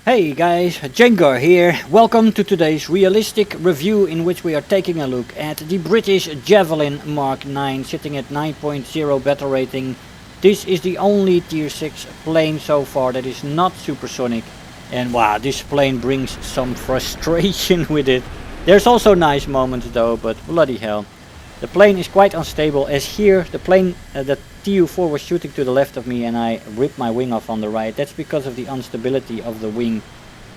Hey guys, Jengar here. Welcome to today's realistic review in which we are taking a look at the British Javelin Mk sitting at 9.0 battle rating. This is the only tier 6 plane so far that is not supersonic. And wow, this plane brings some frustration with it. There's also nice moments though, but bloody hell. The plane is quite unstable, as here the plane that TU4 was shooting to the left of me and I ripped my wing off on the right. That's because of the instability of the wing,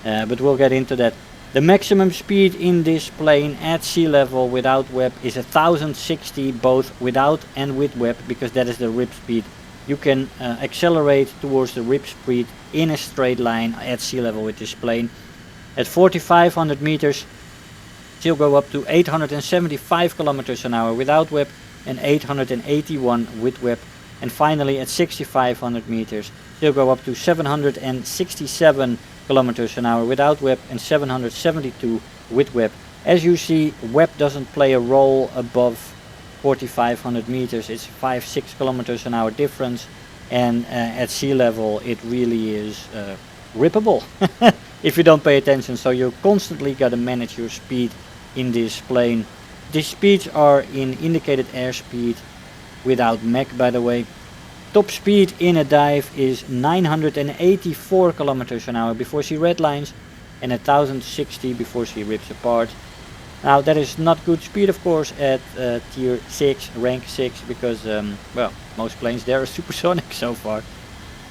but we'll get into that. The maximum speed in this plane at sea level without web is 1060, both without and with web, because that is the rip speed. You can accelerate towards the rip speed in a straight line at sea level with this plane. At 4500 meters she'll go up to 875 kilometers an hour without web and 881 with web. And finally at 6500 meters she'll go up to 767 kilometers an hour without web and 772 with web. As you see, web doesn't play a role above 4500 meters. It's 5-6 kilometers an hour difference, and at sea level it really is rippable if you don't pay attention. So you constantly gotta manage your speed in this plane. The speeds are in indicated airspeed without Mk, by the way. Top speed in a dive is 984 kilometers an hour before she redlines and 1060 before she rips apart. Now that is not good speed, of course, at tier 6, rank 6, because well, most planes there are supersonic so far.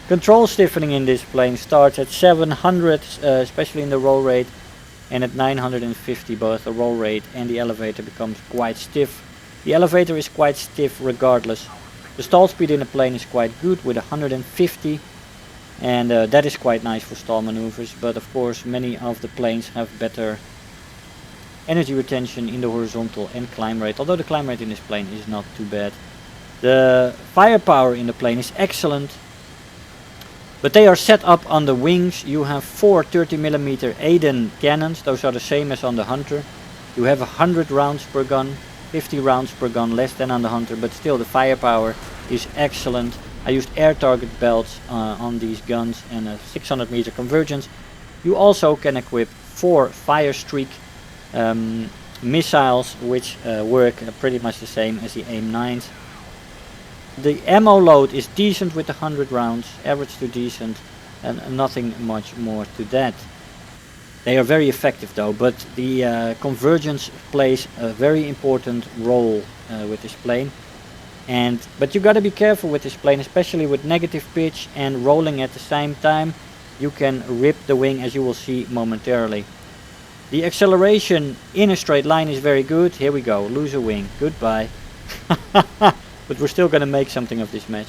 Control stiffening in this plane starts at 700, especially in the roll rate, and at 950 both the roll rate and the elevator becomes quite stiff. The elevator is quite stiff regardless. The stall speed in the plane is quite good with 150, and that is quite nice for stall maneuvers, but of course many of the planes have better energy retention in the horizontal and climb rate, although the climb rate in this plane is not too bad. The firepower in the plane is excellent, but they are set up on the wings. You have 4 30mm Aiden cannons, those are the same as on the Hunter. You have 100 rounds per gun, 50 rounds per gun less than on the Hunter, but still the firepower is excellent. I used air target belts on these guns and a 600 meter convergence. You also can equip 4 fire streak missiles, which work pretty much the same as the AIM-9s. The ammo load is decent with the 100 rounds, average to decent, and nothing much more to that. They are very effective though, but the convergence plays a very important role with this plane. But you gotta be careful with this plane, especially with negative pitch and rolling at the same time. You can rip the wing, as you will see momentarily. The acceleration in a straight line is very good. Here we go, lose a wing, goodbye. But we're still gonna make something of this match.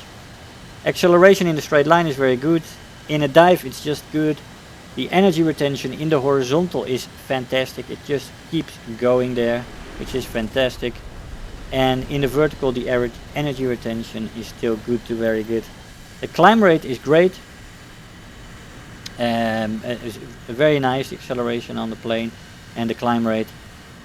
Acceleration in the straight line is very good. In a dive it's just good. The energy retention in the horizontal is fantastic. It just keeps going there, which is fantastic. And in the vertical the energy retention is still good to very good. The climb rate is great. It's very nice acceleration on the plane and the climb rate.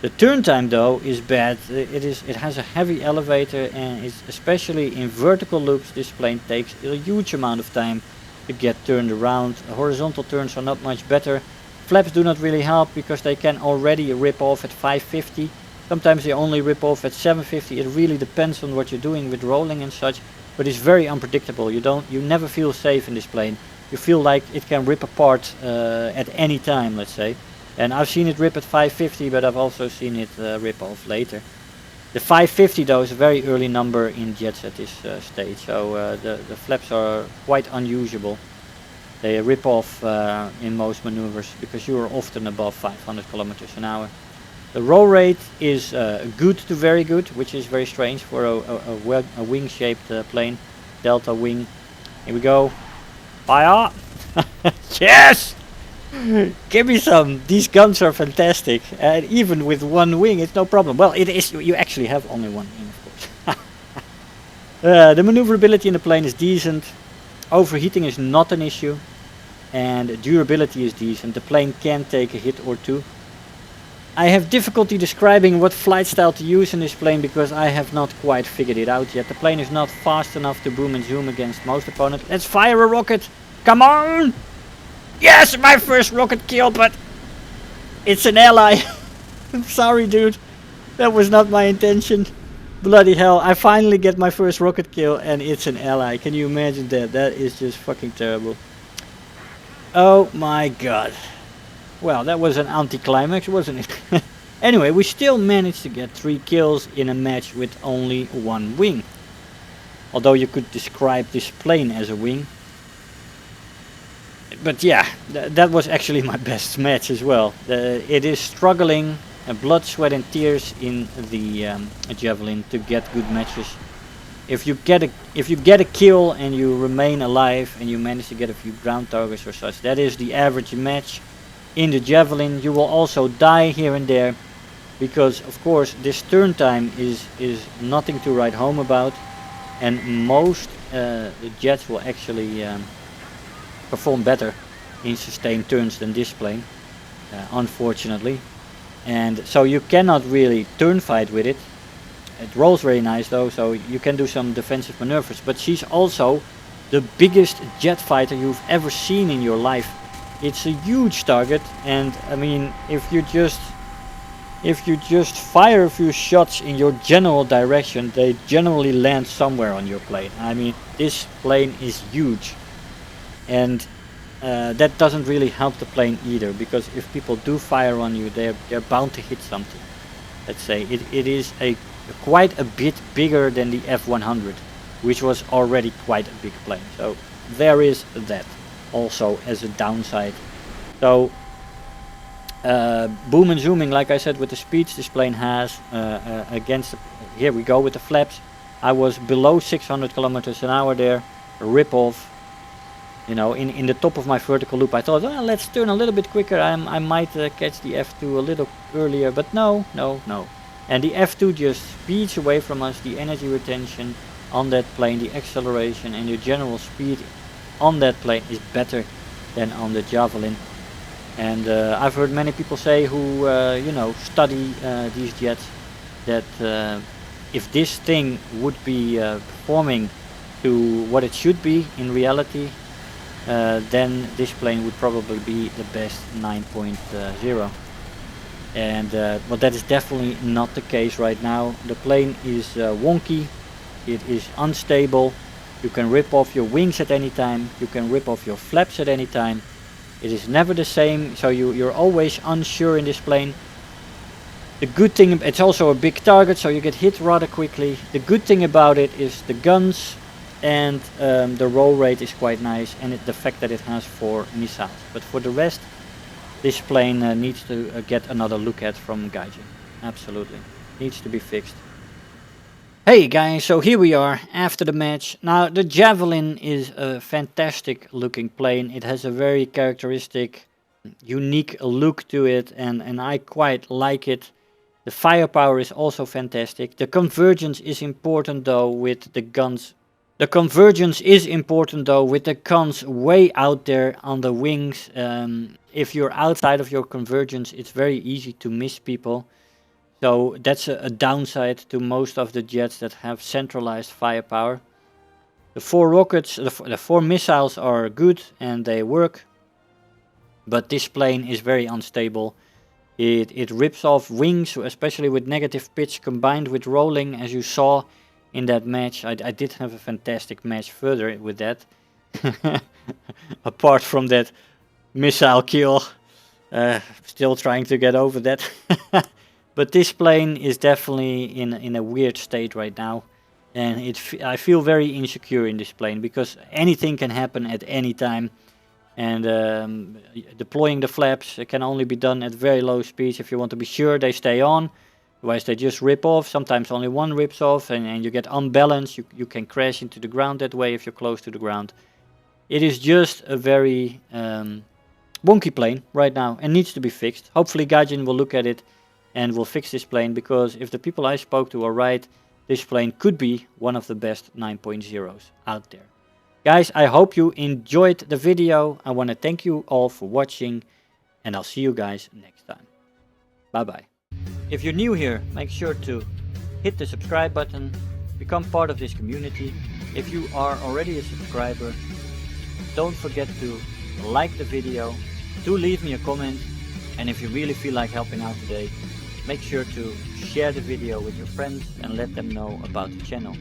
The turn time though is bad. It has a heavy elevator, and it's especially in vertical loops this plane takes a huge amount of time to get turned around. Horizontal turns are not much better. Flaps do not really help because they can already rip off at 550. Sometimes they only rip off at 750. It really depends on what you're doing with rolling and such, but it's very unpredictable. You never feel safe in this plane. You feel like it can rip apart at any time, let's say. And I've seen it rip at 550, but I've also seen it rip off later. The 550 though is a very early number in jets at this stage, so the flaps are quite unusable. They rip off in most maneuvers because you are often above 500 kilometers an hour. The roll rate is good to very good, which is very strange for a wing-shaped plane. Delta wing. Here we go. Fire! Yes! Give me some. These guns are fantastic, and even with one wing it's no problem. Well, it is. You actually have only one wing, of course. The maneuverability in the plane is decent. Overheating is not an issue, and durability is decent. The plane can take a hit or two. I have difficulty describing what flight style to use in this plane because I have not quite figured it out yet. The plane is not fast enough to boom and zoom against most opponents. Let's fire a rocket! Come on! Yes, my first rocket kill, but it's an ally. I'm sorry, dude. That was not my intention. Bloody hell, I finally get my first rocket kill and it's an ally. Can you imagine that? That is just fucking terrible. Oh my god. Well, that was an anticlimax, wasn't it? Anyway, we still managed to get 3 kills in a match with only 1 wing. Although you could describe this plane as a wing. But yeah, that was actually my best match as well. It is struggling, blood, sweat and tears in the Javelin to get good matches. If you get a kill and you remain alive and you manage to get a few ground targets or such, that is the average match in the Javelin. You will also die here and there, because of course this turn time is nothing to write home about, and most the jets will actually perform better in sustained turns than this plane, unfortunately. And so you cannot really turn fight with it. It rolls very nice though, so you can do some defensive maneuvers, but she's also the biggest jet fighter you've ever seen in your life. It's a huge target, and I mean, if you just fire a few shots in your general direction, they generally land somewhere on your plane. I mean, this plane is huge, and that doesn't really help the plane either, because if people do fire on you, they're bound to hit something. Let's say it is quite a bit bigger than the F-100, which was already quite a big plane. So there is that also as a downside. So boom and zooming, like I said, with the speeds this plane has against here we go with the flaps. I was below 600 kilometers an hour there, rip off. You know, in the top of my vertical loop, I thought, well, let's turn a little bit quicker. I might catch the F2 a little earlier, but no. And the F2 just speeds away from us. The energy retention on that plane, the acceleration and the general speed on that plane is better than on the Javelin. And I've heard many people say who you know, study these jets, that if this thing would be performing to what it should be in reality, then this plane would probably be the best 9.0. And but that is definitely not the case right now. The plane is wonky, it is unstable. You can rip off your wings at any time, you can rip off your flaps at any time. It is never the same, so you're always unsure in this plane. The good thing, it's also a big target, so you get hit rather quickly. The good thing about it is the guns, and the roll rate is quite nice, and the fact that it has 4 missiles. But for the rest, this plane needs to get another look at from Gaijin. Absolutely, needs to be fixed. Hey guys, so here we are after the match. Now the Javelin is a fantastic looking plane. It has a very characteristic, unique look to it, and I quite like it. The firepower is also fantastic. The convergence is important though with the guns. The convergence is important though with the guns way out there on the wings. If you're outside of your convergence, it's very easy to miss people. So that's a downside to most of the jets that have centralized firepower. The 4 rockets, the 4 missiles are good and they work. But this plane is very unstable. It rips off wings, especially with negative pitch combined with rolling, as you saw in that match. I did have a fantastic match further with that. Apart from that missile kill. Still trying to get over that. But this plane is definitely in a weird state right now. And I feel very insecure in this plane, because anything can happen at any time. And deploying the flaps can only be done at very low speeds if you want to be sure they stay on. Otherwise they just rip off. Sometimes only one rips off and you get unbalanced. You can crash into the ground that way if you're close to the ground. It is just a very wonky plane right now and needs to be fixed. Hopefully Gaijin will look at it and will fix this plane, because if the people I spoke to are right, this plane could be one of the best 9.0s out there. Guys, I hope you enjoyed the video. I want to thank you all for watching, and I'll see you guys next time. Bye bye. If you're new here, make sure to hit the subscribe button, become part of this community. If you are already a subscriber, don't forget to like the video, do leave me a comment, and if you really feel like helping out today, make sure to share the video with your friends and let them know about the channel.